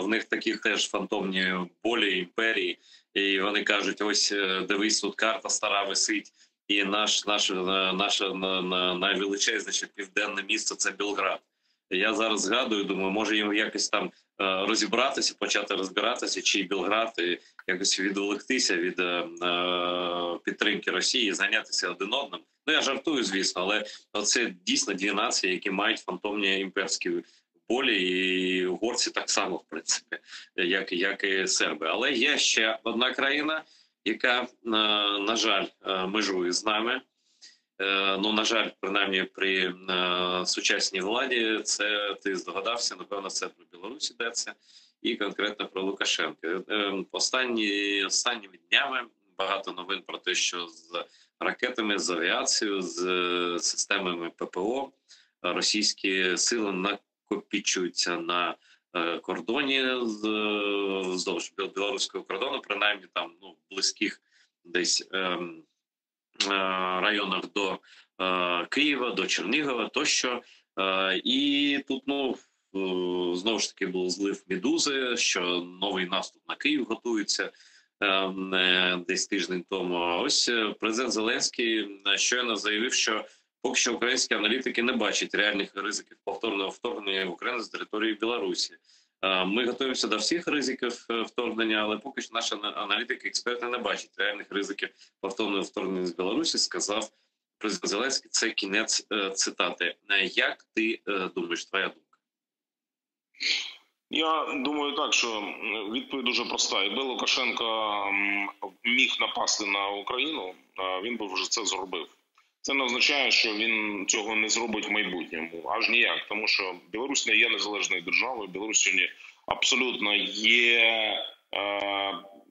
В них такі теж фантомні болі, імперії. І вони кажуть, ось дивись, тут карта стара висить. І наше найвеличезніше південне місто – це Белград. Я зараз згадую, думаю, може їм якось там розібратися, почати розбиратися, чи Белград якось відволіктися від підтримки Росії і зайнятися один одним. Ну, я жартую, звісно, але це дійсно дві нації, які мають фантомні імперські болі, і угорці так само, в принципі, як і серби. Але є ще одна країна, яка, на жаль, межує з нами. Ну, на жаль, принаймні при сучасній владі, це ти здогадався, напевно, це про Білорусь йдеться, і конкретно про Лукашенка. Останніми днями багато новин про те, що з ракетами, з авіацією, з системами ППО російські сили накопичуються на кордоні вздовж білоруського кордону, принаймні там близьких десь районах до Києва, до Чернігова тощо. І тут знову ж таки був злив «Медузи», що новий наступ на Київ готується десь тиждень тому. Ось президент Зеленський щойно заявив, що поки що українські аналітики не бачать реальних ризиків повторного вторгнення в Україну з території Білорусі. Ми готуємося до всіх ризиків вторгнення, але поки що наші аналітики, експерти не бачать реальних ризиків повторного вторгнення з Білорусі, сказав президент Зеленський. Це кінець цитати. Як ти думаєш, твоя думка? Я думаю так, що відповідь дуже проста. Якби Лукашенко міг напасти на Україну, він би вже це зробив. Це не означає, що він цього не зробить в майбутньому. Аж ніяк. Тому що Білорусь не є незалежною державою. Білорусь сьогодні абсолютно є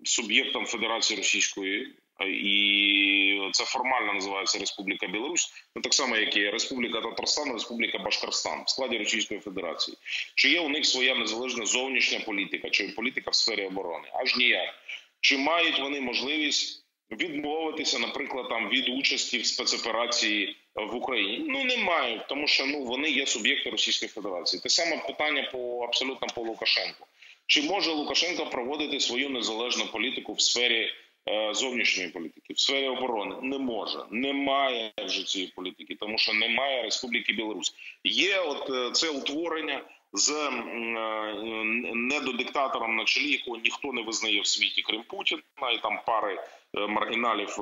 суб'єктом Федерації Російської. І це формально називається Республіка Білорусь, так само, як і Республіка Татарстан, Республіка Башкортостан в складі Російської Федерації. Чи є у них своя незалежна зовнішня політика, чи політика в сфері оборони? Аж ніяк. Чи мають вони можливість відмовитися, наприклад, від участі в спецоперації в Україні? Ну, не мають, тому що вони є суб'єкти Російської Федерації. Те саме питання абсолютно по Лукашенку. Чи може Лукашенко проводити свою незалежну політику в сфері зовнішньої політики, в сфері оборони? Не може. Немає вже цієї політики, тому що немає Республіки Білорусь. Є це утворення з недодиктатором на чолі, якого ніхто не визнає в світі, крім Путіна, і там пари маргіналів,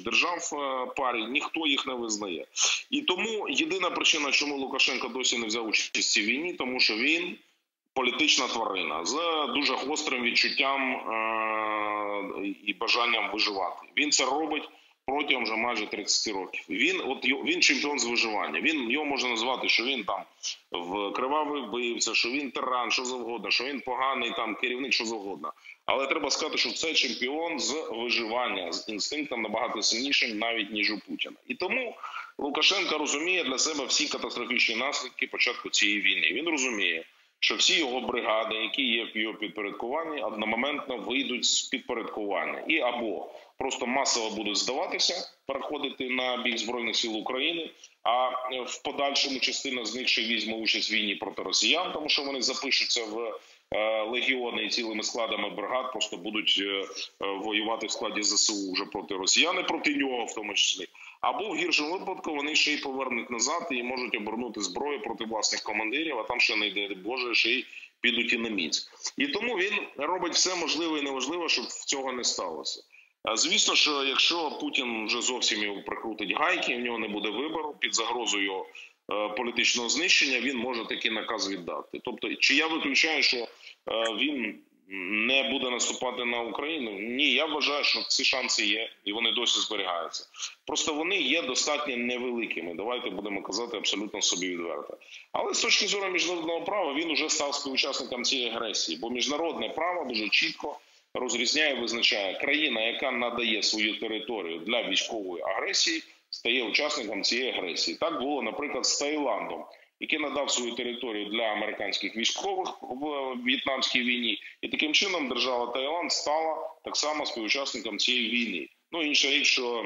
держав парі, ніхто їх не визнає. І тому єдина причина, чому Лукашенко досі не взяв участь в цій війні, тому що він політична тварина з дуже гострим відчуттям і бажанням виживати. Він це робить протягом вже майже 30 років. Він чемпіон з виживання. Його можна назвати, що він там кривавий вбивця, що він тиран, що завгодно, що він поганий керівник, що завгодно. Але треба сказати, що це чемпіон з виживання, з інстинктом набагато сильнішим навіть, ніж у Путіна. І тому Лукашенко розуміє для себе всі катастрофічні наслідки початку цієї війни. Він розуміє, що всі його бригади, які є в його підпорядкуванні, одномоментно вийдуть з підпорядкування. І або просто масово будуть здаватися, переходити на бік Збройних сил України, а в подальшому частина з них ще візьме участь в війні проти росіян, тому що вони запишуться в легіони і цілими складами бригад просто будуть воювати в складі ЗСУ вже проти росіян, і проти нього в тому числі. Або в гіршому випадку вони ще й повернуть назад і можуть обернути зброю проти власних командирів, а там ще не йде Боже, ще й підуть і на міць. І тому він робить все можливе і неможливе, щоб цього не сталося. Звісно, що якщо Путін вже зовсім його прикрутить гайки, в нього не буде вибору, під загрозою політичного знищення, він може такий наказ віддати. Тобто, чи я виключаю, що він не буде наступати на Україну? Ні, я вважаю, що ці шанси є, і вони досі зберігаються. Просто вони є достатньо невеликими, давайте будемо казати абсолютно собі відверто. Але з точки зору міжнародного права він уже став співучасником цієї агресії, бо міжнародне право дуже чітко розрізняє і визначає: країна, яка надає свою територію для військової агресії, стає учасником цієї агресії. Так було, наприклад, з Таїландом, який надав свою територію для американських військових в В'єтнамській війні. І таким чином держава Таїланд стала так само співучасником цієї війни. Ну, інша річ, що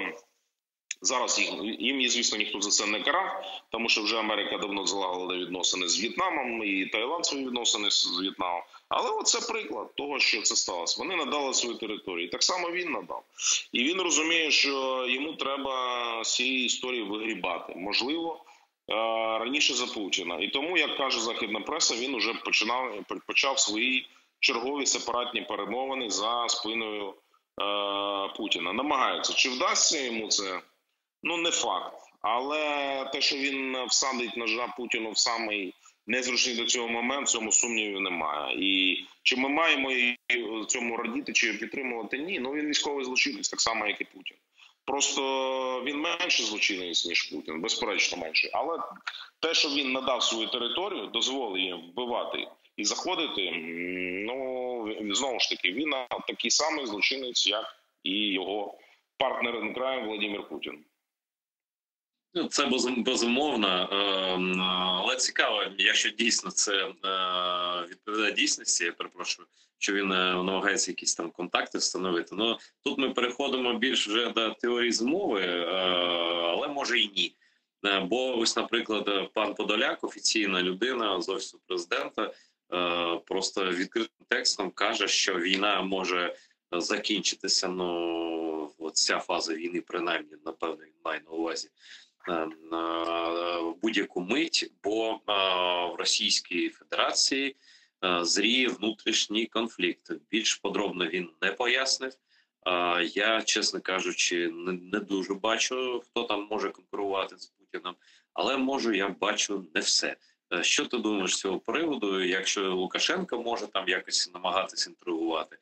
зараз їм, звісно, ніхто за це не карав, тому що вже Америка давно залагодила відносини з В'єтнамом, і Таїланд свої відносини з В'єтнамом. Але оце приклад того, що це сталося. Вони надали свою територію. Так само він надав. І він розуміє, що йому треба з цієї історії вигрібати. Можливо, раніше за Путіна. І тому, як каже західна преса, він уже почав свої чергові сепаратні перемовини за спиною Путіна. Намагаються. Чи вдасться йому це? Ну, не факт. Але те, що він всадить ножа Путіну в самий незручний до цього момент, в цьому сумнівів немає. І чи ми маємо цьому радіти, чи підтримувати? Ні. Ну, він військовий злочинець, так само, як і Путін. Просто він менше злочинець, ніж Путін, безперечно менше. Але те, що він надав свою територію, дозволив їм вбивати і заходити, ну, знову ж таки, він такий самий злочинець, як і його партнер in crime Владимир Путін. Ну, це безумовно, але цікаво, якщо дійсно це відповідає дійсності, я перепрошую, що він намагається якісь там контакти встановити. Ну, тут ми переходимо більш вже до теорії змови, але може і ні. Бо ось, наприклад, пан Подоляк, офіційна людина з Офісу Президента, просто відкритим текстом каже, що війна може закінчитися, ну, от ця фаза війни, принаймні, напевно, він має на увазі, в будь-яку мить, бо в Російській Федерації зріє внутрішній конфлікт. Більш подробно він не пояснив. Я, чесно кажучи, не дуже бачу, хто там може конкурувати з Путіним, але я бачу не все. Що ти думаєш з цього приводу? Якщо Лукашенко може там якось намагатися інтригувати,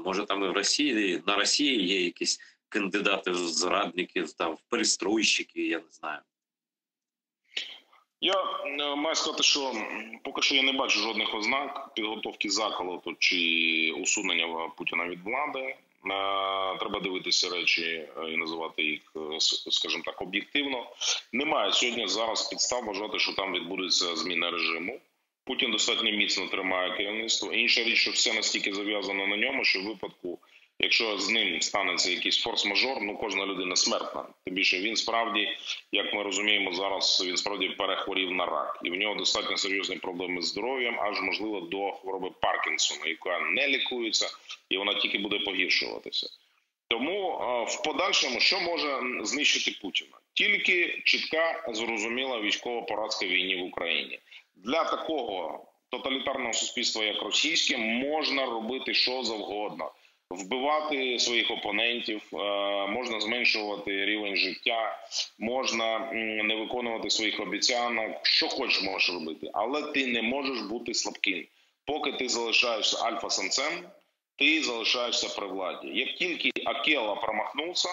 може там і на Росії є якісь кандидати в зрадників, там в перестройщики, я не знаю. Я маю сказати, що поки що я не бачу жодних ознак підготовки заколоту чи усунення Путіна від влади. Треба дивитися речі і називати їх, скажімо так, об'єктивно. Немає сьогодні зараз підстав вважати, що там відбудеться зміна режиму. Путін достатньо міцно тримає керівництво. Інша річ, що все настільки зав'язано на ньому, що в випадку, якщо з ним станеться якийсь форс-мажор, ну кожна людина смертна. Тим більше він справді, як ми розуміємо зараз, він справді перехворів на рак. І в нього достатньо серйозні проблеми з здоров'ям, аж можливо до хвороби Паркінсона, яка не лікується, і вона тільки буде погіршуватися. Тому в подальшому, що може знищити Путіна? Тільки чітка, зрозуміла військова поразка в війні в Україні. Для такого тоталітарного суспільства, як російське, можна робити що завгодно. Вбивати своїх опонентів, можна зменшувати рівень життя, можна не виконувати своїх обіцянок, що хочеш можеш робити, але ти не можеш бути слабким. Поки ти залишаєшся альфа-самцем, ти залишаєшся при владі. Як тільки Акела промахнувся,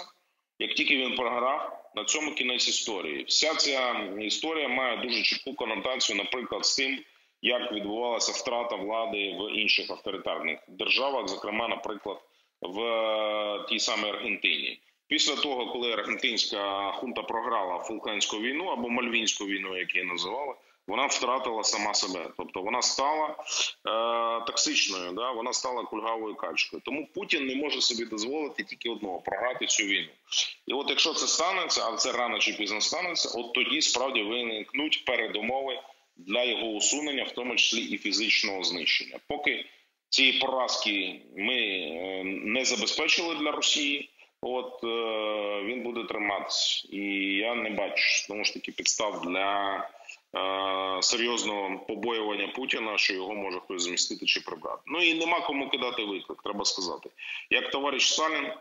як тільки він програв, на цьому кінець історії. Вся ця історія має дуже чітку конотацію, наприклад, з тим, як відбувалася втрата влади в інших авторитарних державах, зокрема, наприклад, в тій самій Аргентині. Після того, коли аргентинська хунта програла Фолклендську війну або Мальвінську війну, як її називали, вона втратила сама себе. Тобто вона стала токсичною, да? Вона стала кульгавою качкою. Тому Путін не може собі дозволити тільки одного – програти цю війну. І от якщо це станеться, а це рано чи пізно станеться, от тоді справді виникнуть передумови для його усунення, в тому числі і фізичного знищення. Поки цієї поразки ми не забезпечили для Росії, от він буде триматися. І я не бачу, тому ж таки, підстав для серйозного побоювання Путіна, що його може хтось змістити чи прибрати. Ну і нема кому кидати виклик, треба сказати. Як товариш Сталін,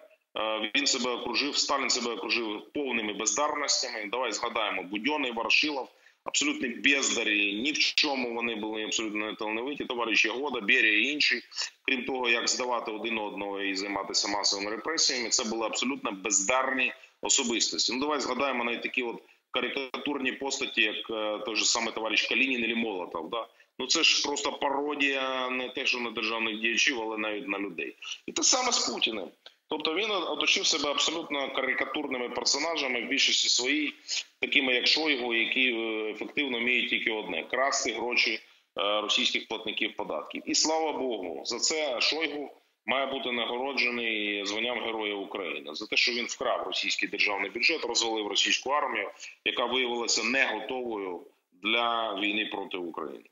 Сталін себе окружив повними бездарностями. Давай згадаємо Будьонний, Ворошилов, абсолютні бездарі, ні в чому вони були абсолютно неталановиті. Товариш Ягода, Берія і інші. Крім того, як здавати один одного і займатися масовими репресіями, це були абсолютно бездарні особистості. Ну давай згадаємо навіть такі от карикатурні постаті, як той же самий товариш Калінін або Молотов. Да? Ну це ж просто пародія не те, що на державних діячів, але навіть на людей. І те саме з Путіним. Тобто він оточив себе абсолютно карикатурними персонажами, в більшості своїй, такими як Шойгу, які ефективно вміють тільки одне – красти гроші російських платників податків. І слава Богу, за це Шойгу має бути нагороджений званням Героя України. За те, що він вкрав російський державний бюджет, розвалив російську армію, яка виявилася не готовою для війни проти України.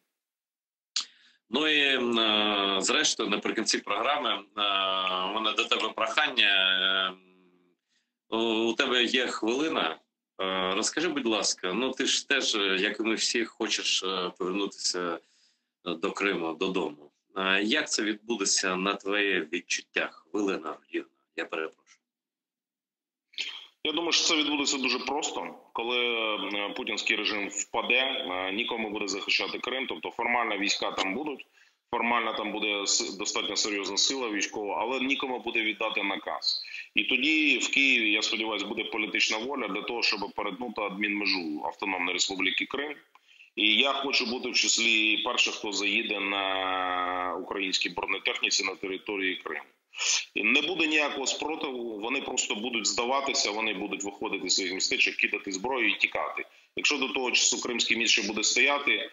Ну і зрештою, наприкінці програми, у мене до тебе прохання. У тебе є хвилина. Розкажи, будь ласка, ну ти ж теж, як і ми всі, хочеш повернутися до Криму, додому. Як це відбудеться на твоє відчуття? Хвилина, рівна, я перепрошую. Я думаю, що це відбудеться дуже просто. Коли путінський режим впаде, нікому буде захищати Крим, тобто формально війська там будуть, формально там буде достатньо серйозна сила військова, але нікому буде віддати наказ. І тоді в Києві, я сподіваюся, буде політична воля для того, щоб перетнути адмінмежу Автономної Республіки Крим. І я хочу бути в числі перших, хто заїде на українській бронетехніці на території Криму. І не буде ніякого спротиву, вони просто будуть здаватися, вони будуть виходити з своїх містечок, кидати зброю і тікати. Якщо до того часу Кримський міст ще буде стояти,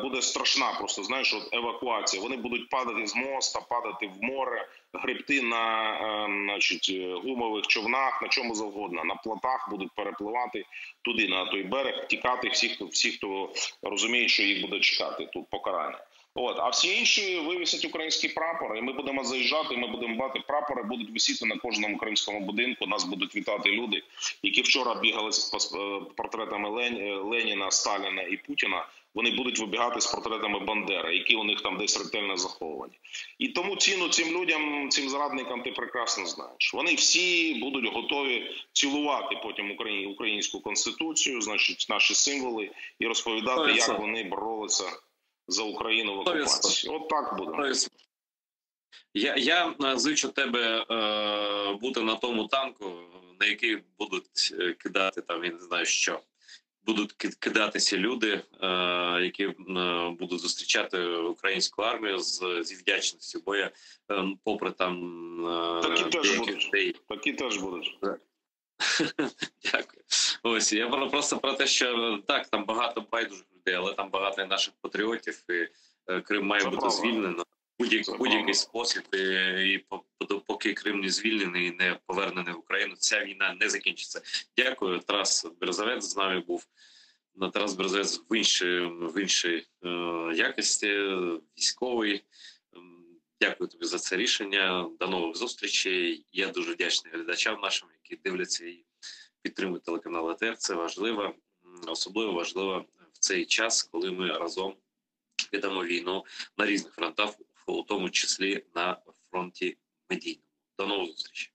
буде страшна просто, знаєш, от евакуація. Вони будуть падати з моста, падати в море, гребти на значить, гумових човнах, на чому завгодно, на плотах будуть перепливати туди, на той берег, тікати всі, хто розуміє, що їх буде чекати тут покарання. От, а всі інші вивісять український прапор, і ми будемо заїжджати, ми будемо бати прапори, будуть висіти на кожному українському будинку, нас будуть вітати люди, які вчора бігали з портретами Леніна, Сталіна і Путіна, вони будуть вибігати з портретами Бандери, які у них там десь ретельно заховані. І тому ціну цим людям, цим зрадникам ти прекрасно знаєш. Вони всі будуть готові цілувати потім українську конституцію, значить, наші символи, і розповідати, як вони боролися за Україну в окупації. От так буде. Я зичу тебе бути на тому танку, на який будуть кидати там, я не знаю що. Будуть кидатися люди, які будуть зустрічати українську армію зі вдячністю, бо я, попри там... Такі теж будуть. Дякую. Ось, я просто про те, що так, там багато байдужих людей, але там багато і наших патріотів, і Крим має бути звільнено в будь-який спосіб, і поки Крим не звільнений і не повернений в Україну, ця війна не закінчиться. Дякую. Тарас Березовець з нами був. Тарас Березовець в іншій якості, військовий. Дякую тобі за це рішення. До нових зустрічей. Я дуже вдячний глядачам нашим, які дивляться і підтримують телеканал АТR. Це важливо, особливо важливо в цей час, коли ми разом ведемо війну на різних фронтах, у тому числі на фронті медійному. До нових зустрічей.